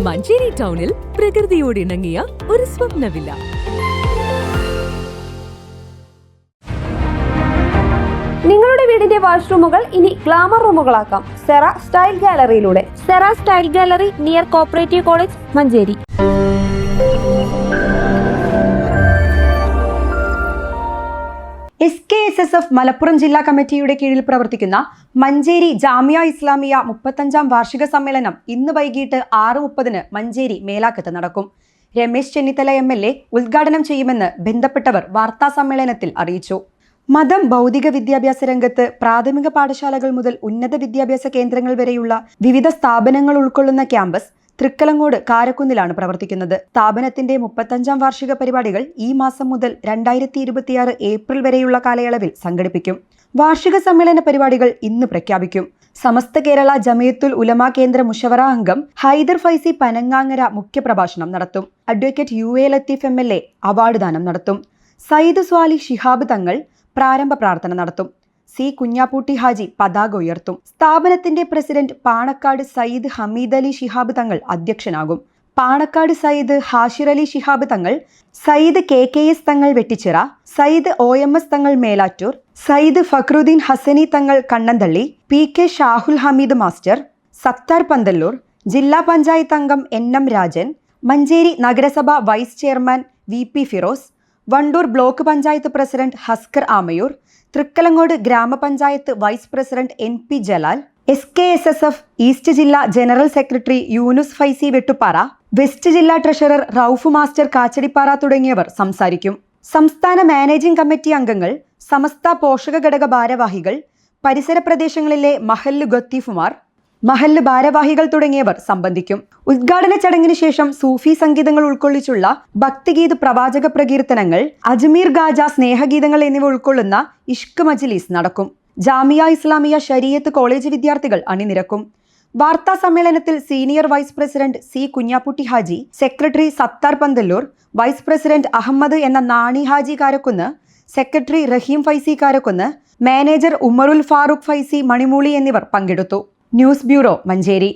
മഞ്ചേരി ടൗണിൽ പ്രകൃതിയോട് ഇണങ്ങിയ ഒരു സ്വപ്ന വില്ല. നിങ്ങളുടെ വീടിന്റെ വാഷ്റൂമുകൾ ഇനി ഗ്ലാമർ റൂമുകളാക്കാം സെറ സ്റ്റൈൽ ഗാലറിയിലൂടെ. Sera style gallery near cooperative college, Manjeri. SKSSF Malappuram ജില്ലാ കമ്മിറ്റിയുടെ കീഴിൽ പ്രവർത്തിക്കുന്ന മഞ്ചേരി ജാമിയ ഇസ്ലാമിയ 35ാം വാർഷിക സമ്മേളനം ഇന്ന് വൈകിട്ട് 6:30 മഞ്ചേരി മേലാക്കത്ത് നടക്കും. രമേശ് ചെന്നിത്തല MLA ഉദ്ഘാടനം ചെയ്യുമെന്ന് ബന്ധപ്പെട്ടവർ വാർത്താ സമ്മേളനത്തിൽ അറിയിച്ചു. മതം, ഭൗതിക വിദ്യാഭ്യാസ രംഗത്ത് പ്രാഥമിക പാഠശാലകൾ മുതൽ ഉന്നത വിദ്യാഭ്യാസ കേന്ദ്രങ്ങൾ വരെയുള്ള വിവിധ സ്ഥാപനങ്ങൾ ഉൾക്കൊള്ളുന്ന ക്യാമ്പസ് തൃക്കലങ്ങോട് കാരക്കുന്നിലാണ് പ്രവർത്തിക്കുന്നത്. സ്ഥാപനത്തിന്റെ 35ാം വാർഷിക പരിപാടികൾ ഈ മാസം മുതൽ 2026 ഏപ്രിൽ വരെയുള്ള കാലയളവിൽ സംഘടിപ്പിക്കും. വാർഷിക സമ്മേളന പരിപാടികൾ ഇന്ന് പ്രഖ്യാപിക്കും. സമസ്ത കേരള ജമിയത്തുൽ ഉലമ കേന്ദ്ര മുഷവറ അംഗം ഹൈദർ ഫൈസി പനങ്ങാങ്ങര മുഖ്യപ്രഭാഷണം നടത്തും. Advocate UA Latheef MLA award ദാനം നടത്തും. സയ്യിദ് സ്വാലി ശിഹാബ് തങ്ങൾ പ്രാരംഭ പ്രാർത്ഥന നടത്തും. C. കുഞ്ഞാപ്പൂട്ടി ഹാജി പതാക ഉയർത്തും. സ്ഥാപനത്തിന്റെ പ്രസിഡന്റ് പാണക്കാട് സയ്യിദ് ഹമീദ് അലി ശിഹാബ് തങ്ങൾ അധ്യക്ഷനാകും. പാണക്കാട് സയ്യിദ് ഹാഷിർ അലി ശിഹാബ് തങ്ങൾ, സയ്യിദ് KKS തങ്ങൾ വെട്ടിച്ചിറ, സയ്യിദ് OMS തങ്ങൾ മേലാറ്റൂർ, സയ്യിദ് ഫക്രുദ്ദീൻ ഹസനി തങ്ങൾ കണ്ണന്തള്ളി, PK ഷാഹുൽ ഹമീദ് മാസ്റ്റർ, സത്താർ പന്തല്ലൂർ, ജില്ലാ പഞ്ചായത്ത് അംഗം NM രാജൻ, മഞ്ചേരി നഗരസഭ vice chairman VP Firoz, Wandoor block panchayat president Haskar Amayur, Thrikkalangode ഗ്രാമപഞ്ചായത്ത് vice president NP Jalal, SKSSF east ജില്ലാ general secretary Yunus Faizy Vettuppara, west ജില്ലാ ട്രഷറർ റൌഫ് മാസ്റ്റർ കാച്ചടിപ്പാറ തുടങ്ങിയവർ സംസാരിക്കും. സംസ്ഥാന മാനേജിംഗ് കമ്മിറ്റി അംഗങ്ങൾ, സമസ്ത പോഷക ഘടക ഭാരവാഹികൾ, പരിസര പ്രദേശങ്ങളിലെ മഹല്ല് ഗത്തീഫുമാർ, മഹല്ല് ഭാരവാഹികൾ തുടങ്ങിയവർ സംബന്ധിക്കും. ഉദ്ഘാടന ചടങ്ങിന് ശേഷം സൂഫി സംഗീതങ്ങൾ ഉൾക്കൊള്ളിച്ചുള്ള ഭക്തിഗീത്, പ്രവാചക പ്രകീർത്തനങ്ങൾ, അജ്മീർ ഗാജ, സ്നേഹഗീതങ്ങൾ എന്നിവ ഉൾക്കൊള്ളുന്ന ഇഷ്ക് മജ്ലിസ് നടക്കും. ജാമിയ ഇസ്ലാമിയ ശരീഅത്ത് കോളേജ് വിദ്യാർത്ഥികൾ അണിനിരക്കും. വാർത്താ സമ്മേളനത്തിൽ senior vice president C. Kunhapputti Haji, secretary Sathar Panthalloor, vice president Ahmed എന്ന നാണി ഹാജി കാരക്കുന്ന്, സെക്രട്ടറി റഹീം ഫൈസി കാരക്കുന്ന്, മാനേജർ ഉമറുൽ ഫാറൂഖ് ഫൈസി മണിമൂളി എന്നിവർ പങ്കെടുത്തു. News bureau, Manjeri.